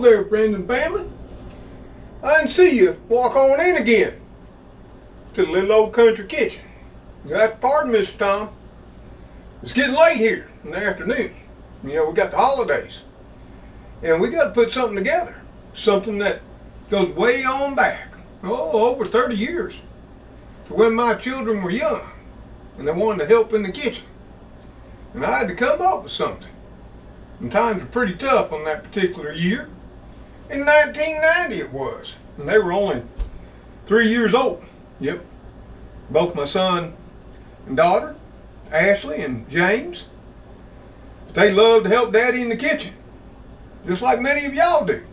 there, friends and family. I didn't see you walk on in again to the little old country kitchen. You have to pardon, Mr. Tom. It's getting late here in the afternoon. You know, we got the holidays. And we got to put something together. Something that goes way on back. Oh, over 30 years. To when my children were young. And they wanted to help in the kitchen. And I had to come up with something. And times were pretty tough on that particular year. In 1990 it was. And they were only 3 years old. Yep. Both my son and daughter, Ashley and James. But they loved to help Daddy in the kitchen. Just like many of y'all do.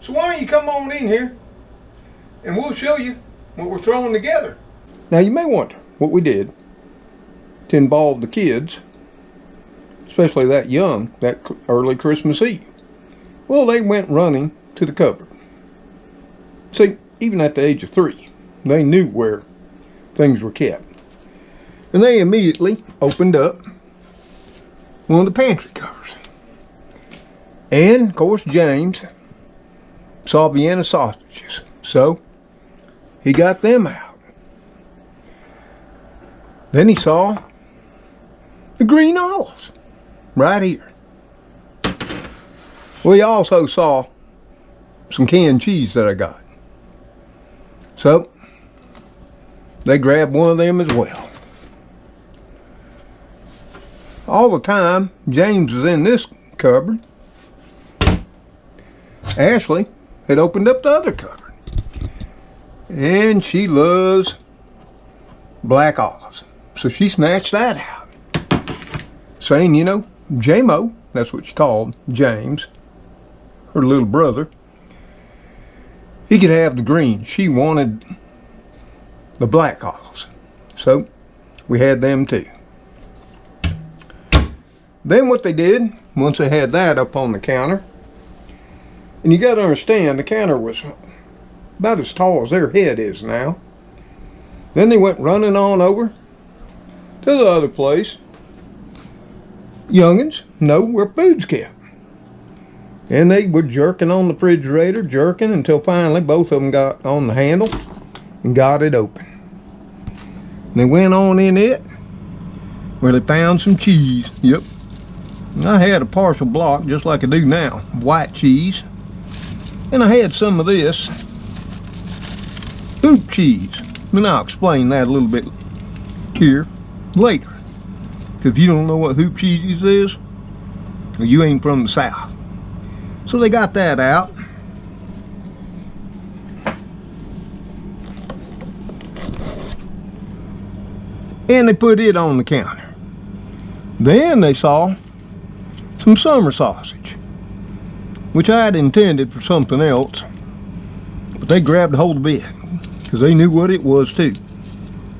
So why don't you come on in here and we'll show you what we're throwing together. Now you may wonder what we did to involve the kids, especially that young, that early Christmas Eve. Well, they went running to the cupboard. See, even at the age of 3, they knew where things were kept. And they immediately opened up one of the pantry covers. And, of course, James saw Vienna sausages. So, he got them out. Then he saw the green olives right here. We also saw some canned cheese that I got. So, they grabbed one of them as well. All the time, James was in this cupboard. Ashley had opened up the other cupboard. And she loves black olives. So she snatched that out. Saying, you know, J-Mo, that's what she called James, her little brother, he could have the green. She wanted the black olives. So we had them too. Then what they did, once they had that up on the counter, and you got to understand, the counter was about as tall as their head is now. Then they went running on over to the other place. Youngins know where food's kept. And they were jerking on the refrigerator, jerking until finally both of them got on the handle and got it open. And they went on in it where they found some cheese. Yep. And I had a partial block, just like I do now, white cheese. And I had some of this hoop cheese. And I'll explain that a little bit here later. If you don't know what hoop cheese is, well, you ain't from the South. So they got that out. And they put it on the counter. Then they saw some summer sausage, which I had intended for something else, but they grabbed a hold of it because they knew what it was too.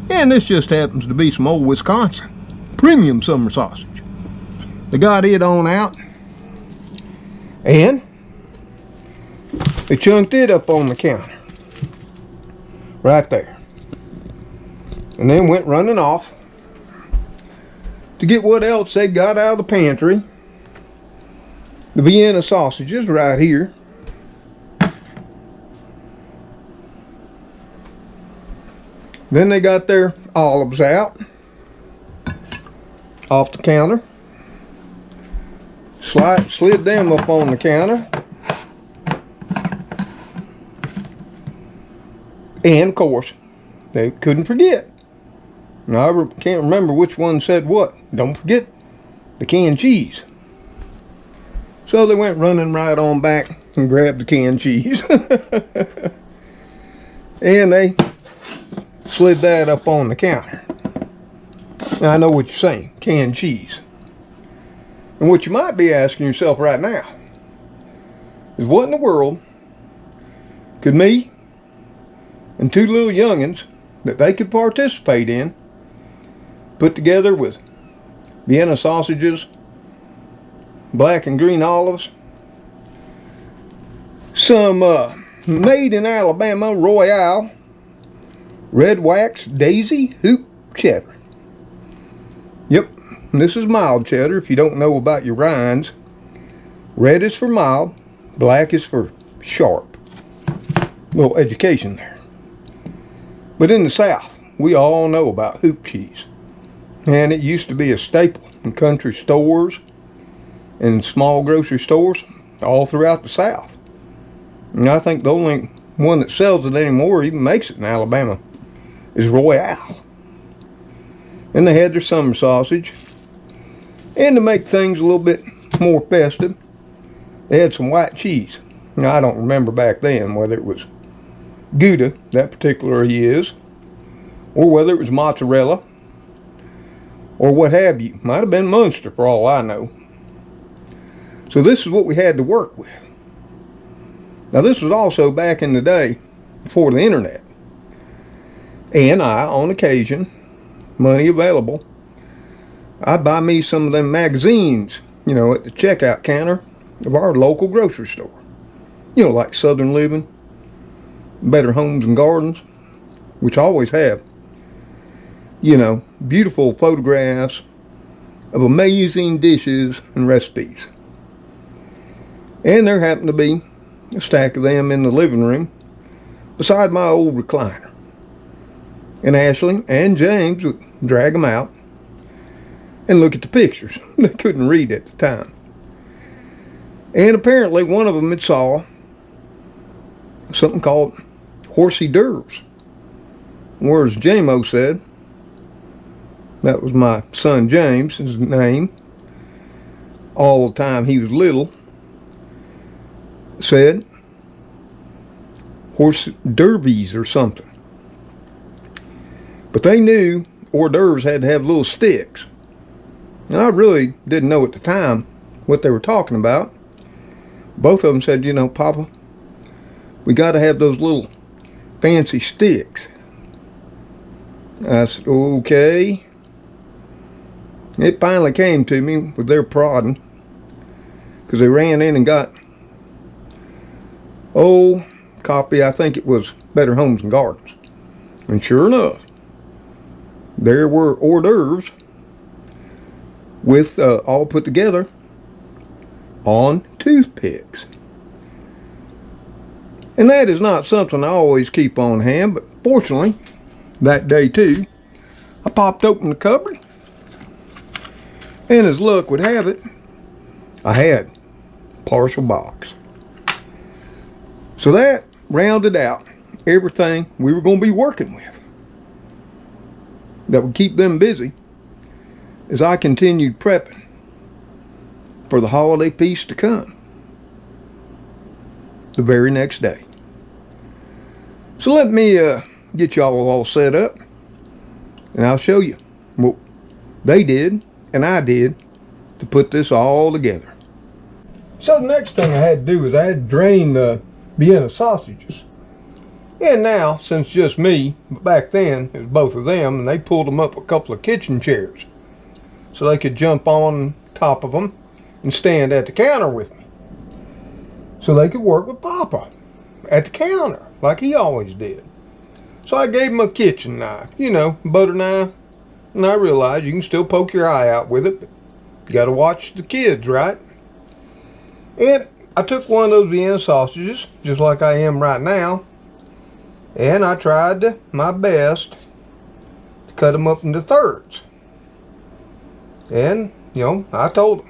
And this just happens to be some old Wisconsin premium summer sausage. They got it on out and they chunked it up on the counter right there, and then went running off to get what else they got out of the pantry. The Vienna sausages right here. Then they got their olives out off the counter. Slid them up on the counter. And of course, they couldn't forget. Now I can't remember which one said what. Don't forget the canned cheese. So they went running right on back and grabbed the canned cheese. And they slid that up on the counter. Now I know what you're saying, canned cheese. And what you might be asking yourself right now is what in the world could me and two little youngins that they could participate in put together with Vienna sausages, black and green olives, some made in Alabama Royale red wax Daisy hoop cheddar. Yep, this is mild cheddar if you don't know about your rinds. Red is for mild, Black is for sharp. Little education there. But in the South, we all know about hoop cheese. And it used to be a staple in country stores and small grocery stores all throughout the South. And I think the only one that sells it anymore, even makes it in Alabama, is Royale. And they had their summer sausage. And to make things a little bit more festive, they had some white cheese. Now, I don't remember back then whether it was Gouda, that particular he is, or whether it was mozzarella, or what have you. Might have been Munster for all I know. So this is what we had to work with. Now this was also back in the day before the internet. And I, on occasion, money available, I'd buy me some of them magazines, you know, at the checkout counter of our local grocery store. You know, like Southern Living, Better Homes and Gardens, which I always have. You know, beautiful photographs of amazing dishes and recipes. And there happened to be a stack of them in the living room beside my old recliner. And Ashley and James would drag them out and look at the pictures. They couldn't read at the time. And apparently one of them had saw something called Hors d'oeuvres. Or as Jamo said, that was my son James, his name, all the time he was little, said hors d'oeuvres or something. But they knew hors d'oeuvres had to have little sticks. And I really didn't know at the time what they were talking about. Both of them said, you know, Papa, we got to have those little fancy sticks. I said, okay. It finally came to me with their prodding, because they ran in and got, copy, I think it was Better Homes and Gardens. And sure enough, there were hors d'oeuvres with all put together on toothpicks. And that is not something I always keep on hand, but fortunately, that day too, I popped open the cupboard, and as luck would have it, I had a partial box. So that rounded out everything we were going to be working with that would keep them busy as I continued prepping for the holiday feast to come the very next day. So let me get y'all all set up, and I'll show you what they did and I did to put this all together. So the next thing I had to do is I had to drain the Vienna sausages. And now, since just me, but back then it was both of them, and they pulled them up a couple of kitchen chairs so they could jump on top of them and stand at the counter with me, so they could work with Papa at the counter like he always did. So I gave him a kitchen knife, you know, butter knife, and I realized you can still poke your eye out with it, but you got to watch the kids, right? And I took one of those Vienna sausages, just like I am right now, and I tried my best to cut them up into thirds. And, you know, I told them,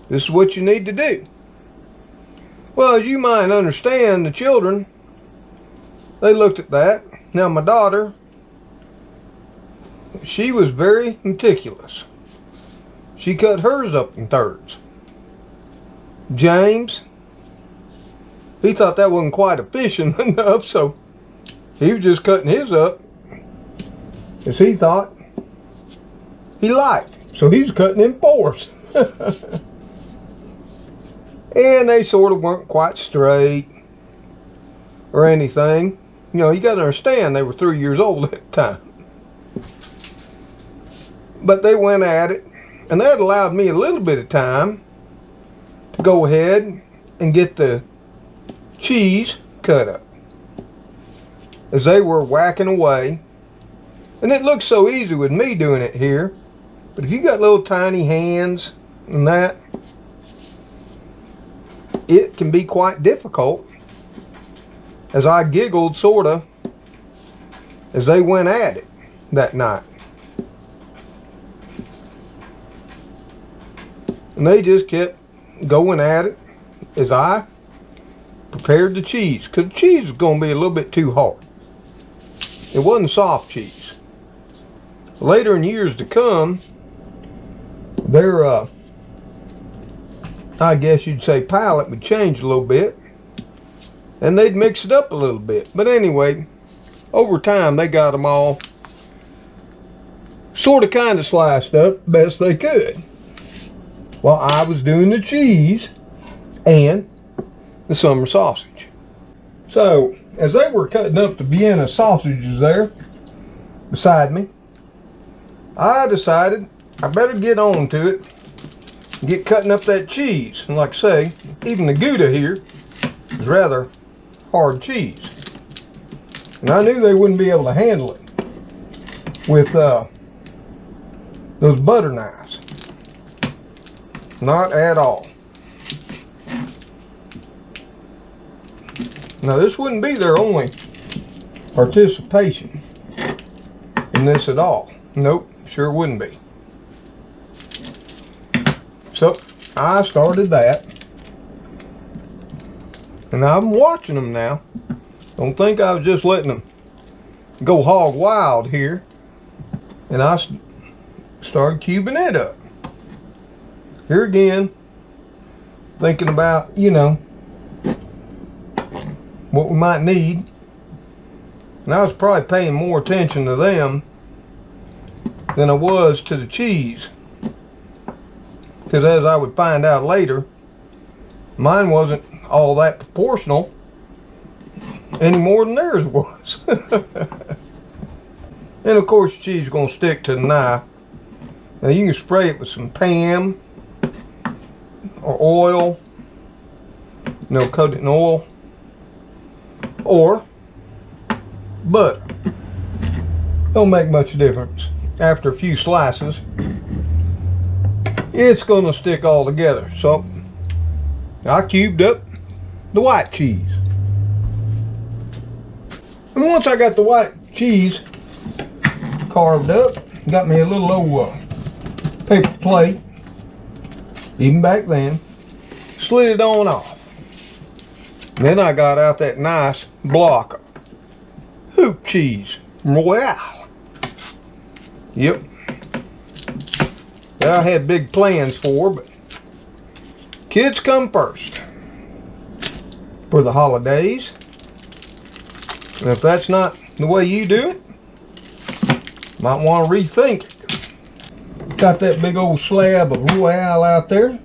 this is what you need to do. Well, as you might understand, the children, they looked at that. Now, my daughter, she was very meticulous. She cut hers up in thirds. James, he thought that wasn't quite efficient enough, so he was just cutting his up as he thought he liked. So he was cutting in fours. And they sort of weren't quite straight or anything. You know, you got to understand they were 3 years old at the time. But they went at it, and that allowed me a little bit of time to go ahead and get the cheese cut up as they were whacking away. And it looks so easy with me doing it here, but if you got little tiny hands and that, it can be quite difficult, as I giggled sorta as they went at it that night. And they just kept going at it as I prepared the cheese, because the cheese was going to be a little bit too hard. It wasn't soft cheese. Later in years to come, their I guess you'd say palate would change a little bit, and they'd mix it up a little bit. But anyway, over time they got them all sort of kind of sliced up best they could, while I was doing the cheese and the summer sausage. So as they were cutting up the Vienna sausages there beside me, I decided I better get on to it and get cutting up that cheese. And like I say, even the Gouda here is rather hard cheese, and I knew they wouldn't be able to handle it with those butter knives. Not at all. Now this wouldn't be their only participation in this at all. Nope, sure wouldn't be. So I started that, and I'm watching them now. Don't think I was just letting them go hog wild here. And I started cubing it up. Here again, thinking about, you know, what we might need. And I was probably paying more attention to them than I was to the cheese, because as I would find out later, mine wasn't all that proportional any more than theirs was. And of course the cheese is going to stick to the knife. Now you can spray it with some Pam or oil, you know, coat it in oil, or butter. Don't make much difference. After a few slices, it's going to stick all together. So I cubed up the white cheese. And once I got the white cheese carved up, got me a little old paper plate, even back then, slid it on off. And then I got out that nice block of hoop cheese royale. Yep. That I had big plans for, but kids come first for the holidays. And if that's not the way you do it, might want to rethink it. Got that big old slab of royale out there,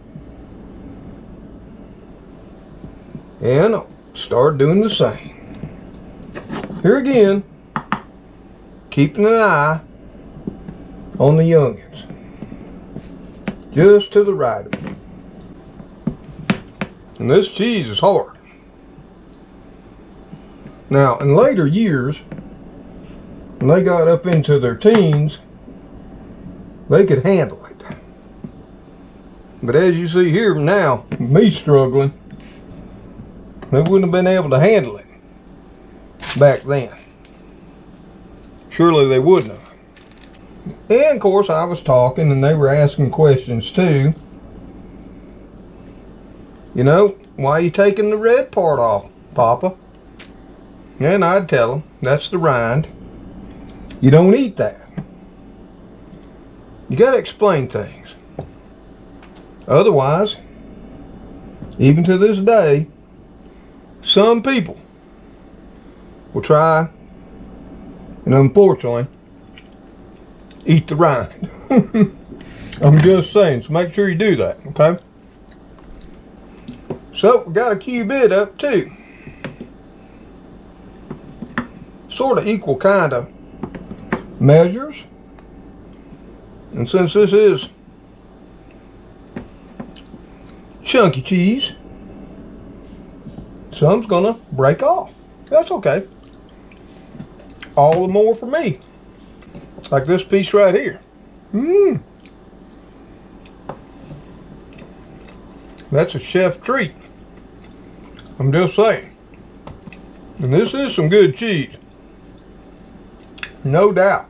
and I'll start doing the same. Here again, keeping an eye on the youngins, just to the right of me. And this cheese is hard. Now, in later years, when they got up into their teens, they could handle it. But as you see here now, me struggling, they wouldn't have been able to handle it back then. Surely they wouldn't have. And of course I was talking and they were asking questions too. You know, why are you taking the red part off, Papa? And I'd tell them, that's the rind. You don't eat that. You gotta explain things. Otherwise, even to this day, some people will try and unfortunately eat the rind. I'm just saying, so make sure you do that, okay? So we got to cube it up too. Sort of equal kind of measures. And since this is chunky cheese, some's gonna break off. That's okay. All the more for me. Like this piece right here. That's a chef treat. I'm just saying. And this is some good cheese. No doubt.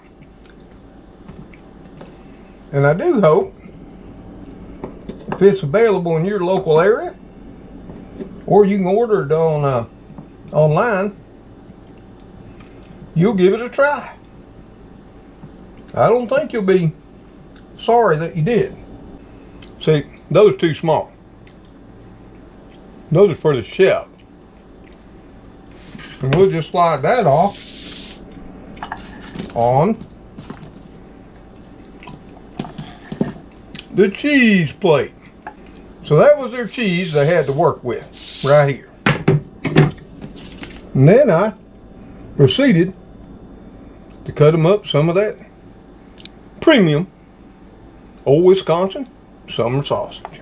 And I do hope, if it's available in your local area, or you can order it on online, you'll give it a try. I don't think you'll be sorry that you did. See, those are too small. Those are for the chef. And we'll just slide that off on the cheese plate. So that was their cheese they had to work with right here. And then I proceeded to cut them up some of that premium old Wisconsin summer sausage.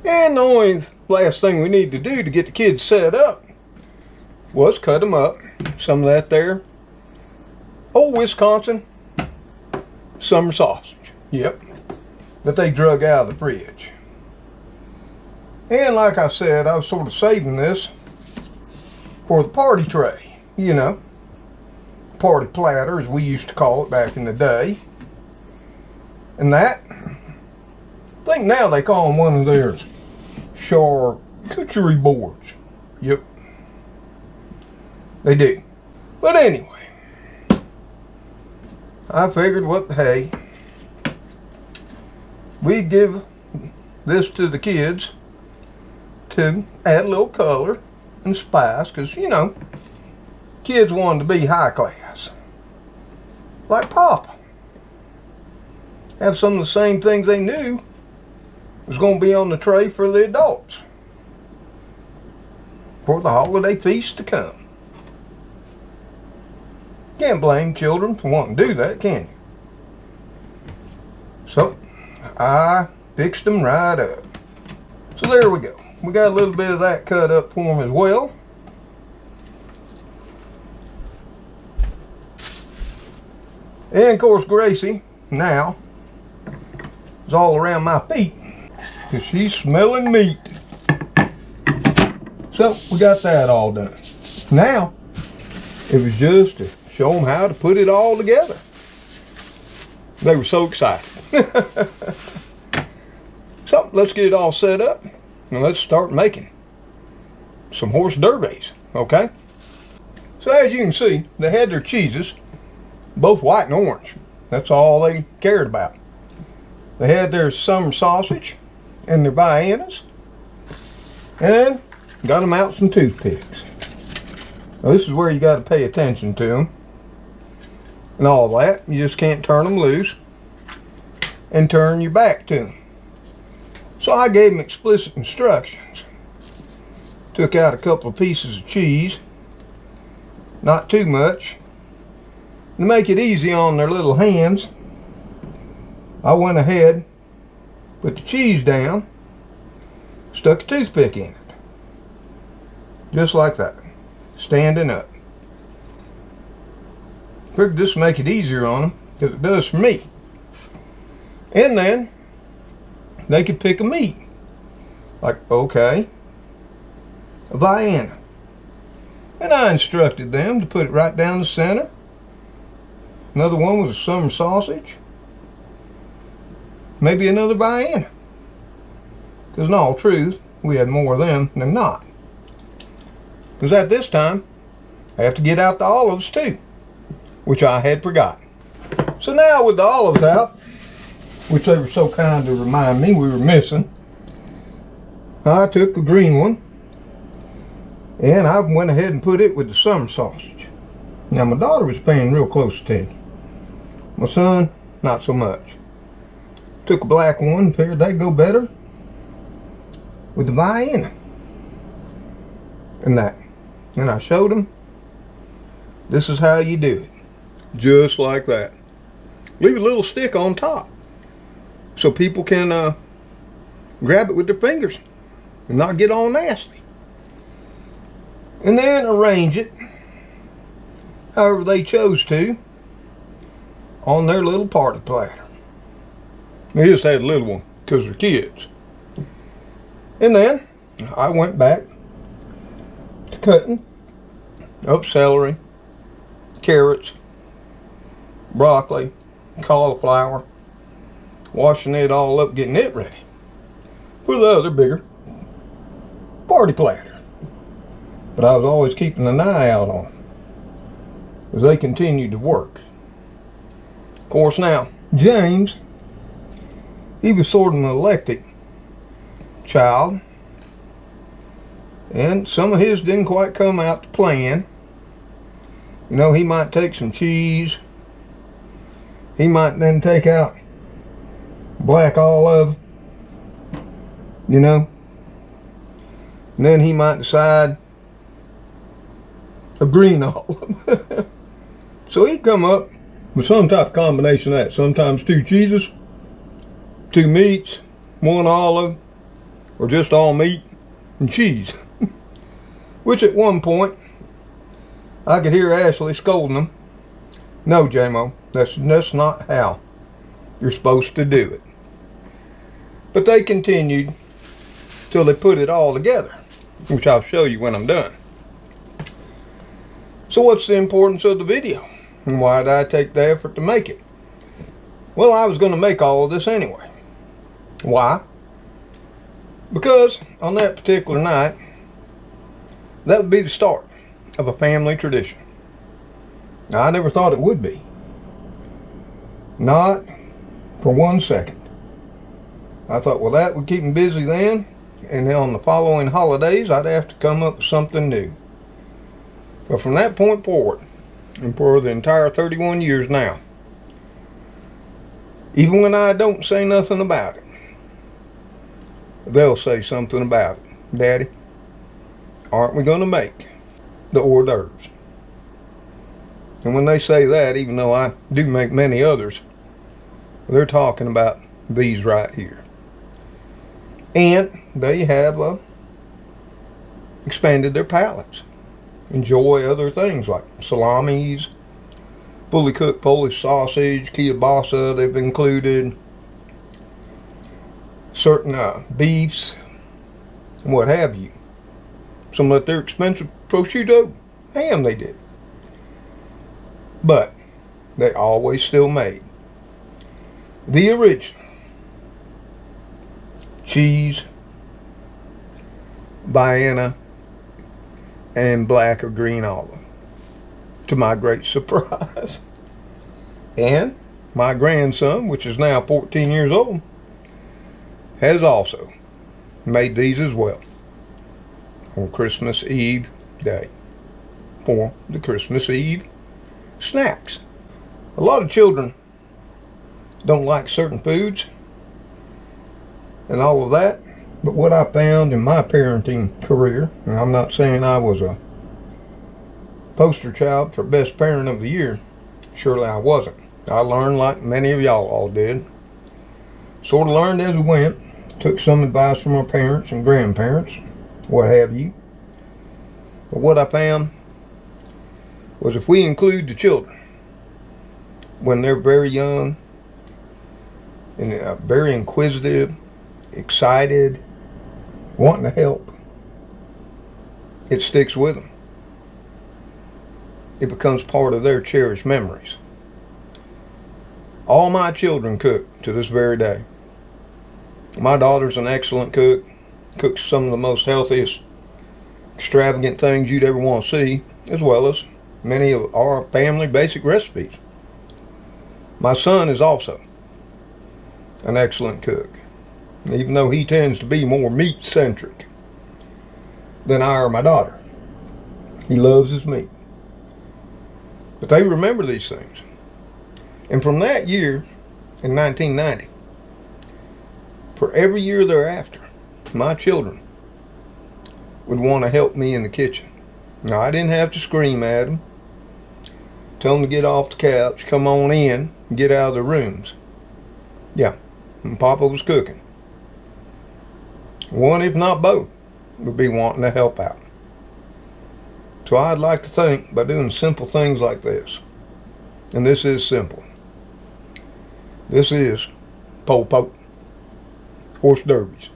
And the only last thing we need to do to get the kids set up was cut them up some of that there old Wisconsin summer sausage. Yep, that they drug out of the fridge. And like I said, I was sort of saving this for the party tray, you know, party platter as we used to call it back in the day. And that, I think now they call them one of their charcuterie boards. Yep, they do. But anyway, I figured, what the hey, we'd give this to the kids to add a little color and spice, because, you know, kids wanted to be high class, like Papa. Have some of the same things they knew was going to be on the tray for the adults for the holiday feast to come. Can't blame children for wanting to do that, can you? So I fixed them right up. So there we go. We got a little bit of that cut up for them as well. And of course Gracie now is all around my feet because she's smelling meat. So we got that all done. Now it was just to show them how to put it all together. They were so excited. So let's get it all set up and let's start making some horse derbies, okay? So as you can see, they had their cheeses, both white and orange. That's all they cared about. They had their summer sausage and their Viennas, and got them out some toothpicks. Now this is where you got to pay attention to them and all that. You just can't turn them loose and turn your back to them. So I gave them explicit instructions. Took out a couple of pieces of cheese, not too much. To make it easy on their little hands, I went ahead, put the cheese down, stuck a toothpick in it. Just like that, standing up. Figured this would make it easier on them, because it does for me. And then they could pick a meat. Like, okay, a Vienna. And I instructed them to put it right down the center. Another one was a summer sausage. Maybe another Vienna. Because in all truth, we had more of them than not. Because at this time, I have to get out the olives too, which I had forgotten. So now with the olives out, which they were so kind to remind me we were missing, I took the green one and I went ahead and put it with the summer sausage. Now my daughter was paying real close attention. My son, not so much. Took a black one, figured that'd go better with the Vienna and that. And I showed him, this is how you do it. Just like that. Leave a little stick on top so people can grab it with their fingers and not get all nasty. And then arrange it however they chose to on their little party platter. They just had a little one because they're kids. And then I went back to cutting up celery, carrots, broccoli, cauliflower, washing it all up, getting it ready for the other bigger party platter. But I was always keeping an eye out on them as they continued to work. Of course now, James, he was sort of an eclectic child, and some of his didn't quite come out to plan. You know, he might take some cheese, he might then take out black olive, you know, and then he might decide a green olive. So he'd come up with some type of combination of that. Sometimes 2 cheeses, 2 meats, 1 olive, or just all meat and cheese. Which at one point, I could hear Ashley scolding them. No, J-Mo, that's not how you're supposed to do it. But they continued till they put it all together, which I'll show you when I'm done. So what's the importance of the video? And why did I take the effort to make it? Well, I was going to make all of this anyway. Why? Because on that particular night, that would be the start of a family tradition. Now, I never thought it would be. Not for 1 second. I thought, well, that would keep me busy then, and then on the following holidays, I'd have to come up with something new. But from that point forward, and for the entire 31 years now, even when I don't say nothing about it, they'll say something about it. Daddy, aren't we going to make the hors d'oeuvres? And when they say that, even though I do make many others, they're talking about these right here. And they have expanded their palates. Enjoy other things like salamis, fully cooked Polish sausage, kielbasa they've included, certain beefs, and what have you. Some of their expensive prosciutto ham they did. But they always still made the original cheese, Vienna, and black or green olive, to my great surprise. And my grandson, which is now 14 years old, has also made these as well on Christmas Eve day for the Christmas Eve snacks. A lot of children don't like certain foods and all of that, but what I found in my parenting career, and I'm not saying I was a poster child for best parent of the year, surely I wasn't. I learned like many of y'all all did. Sort of learned as we went, took some advice from our parents and grandparents, what have you. But what I found was if we include the children when they're very young and very inquisitive, excited, wanting to help, it sticks with them. It becomes part of their cherished memories. All my children cook to this very day. My daughter's an excellent cook, cooks some of the most healthiest, extravagant things you'd ever want to see, as well as many of our family basic recipes. My son is also an excellent cook, even though he tends to be more meat-centric than I or my daughter. He loves his meat. But they remember these things. And from that year, in 1990, for every year thereafter, my children would want to help me in the kitchen. Now, I didn't have to scream at them, tell them to get off the couch, come on in, and get out of their rooms. Yeah, and Papa was cooking. One, if not both, would be wanting to help out. So I'd like to think by doing simple things like this, and this is simple. This is pole poke, horse derbies.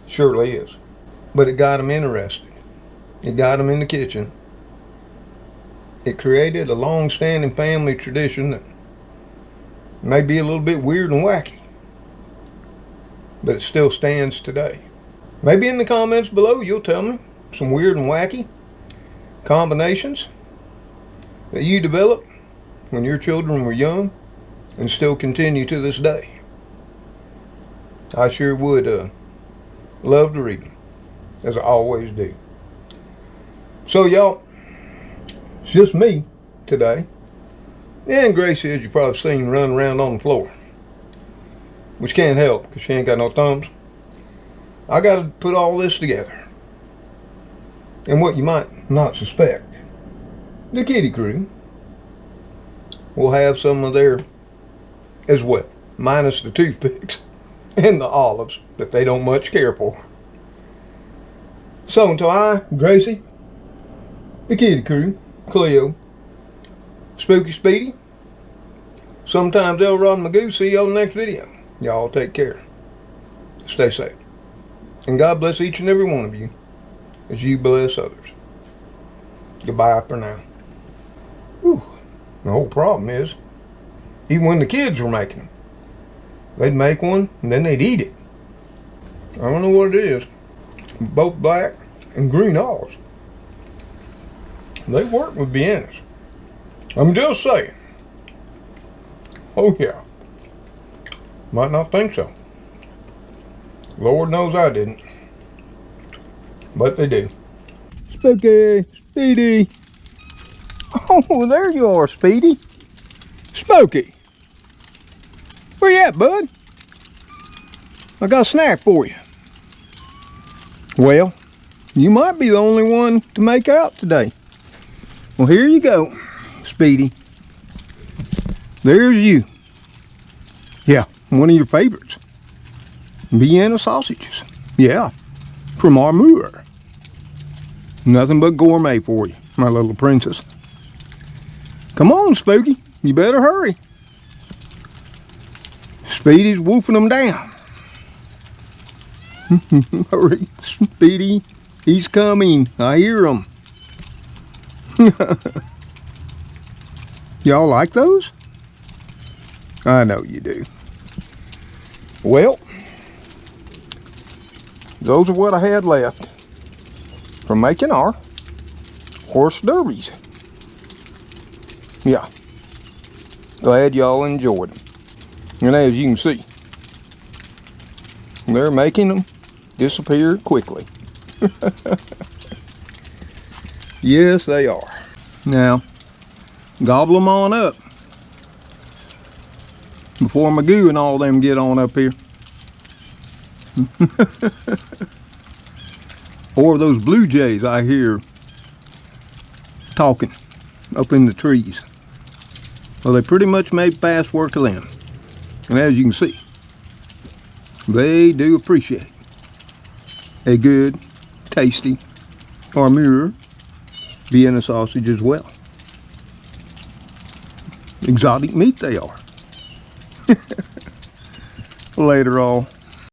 Surely is. but it got them interested. It got them in the kitchen. It created a long-standing family tradition that may be a little bit weird and wacky, but it still stands today. Maybe in the comments below you'll tell me some weird and wacky combinations that you developed when your children were young and still continue to this day. I sure would love to read them, as I always do. So y'all, it's just me today, and Gracie, as you probably seen, running around on the floor, which can't help because she ain't got no thumbs. I got to put all this together. And what you might not suspect, the kitty crew will have some of their as well, minus the toothpicks and the olives that they don't much care for. So until I, Gracie, the kitty crew, Cleo, Spooky Speedy, sometimes Elrod Magoo, see you on the next video. Y'all take care. Stay safe. And God bless each and every one of you as you bless others. Goodbye for now. Whew. The whole problem is, even when the kids were making them, they'd make one and then they'd eat it. I don't know what it is. Both black and green olives. They work with Viennas. I'm just saying. Oh yeah. Might not think so. Lord knows I didn't. But they do. Spooky, Speedy. Oh, there you are, Speedy. Smokey. Where you at, bud? I got a snack for you. Well, you might be the only one to make out today. Well, here you go, Speedy. There's you. Yeah, one of your favorites. Vienna sausages. Yeah, from Hors. Nothing but gourmet for you, my little princess. Come on, Spooky. You better hurry. Speedy's wolfing them down. Hurry, Speedy. He's coming. I hear him. Y'all like those? I know you do. Well, those are what I had left from making our horse derbies. Yeah. Glad y'all enjoyed them. And as you can see, they're making them disappear quickly. Yes, they are. Now, gobble them on up before Magoo and all them get on up here. Or those blue jays I hear talking up in the trees. Well, they pretty much made fast work of them. And as you can see, they do appreciate a good, tasty Hors Vienna sausage as well. Exotic meat they are. Later all.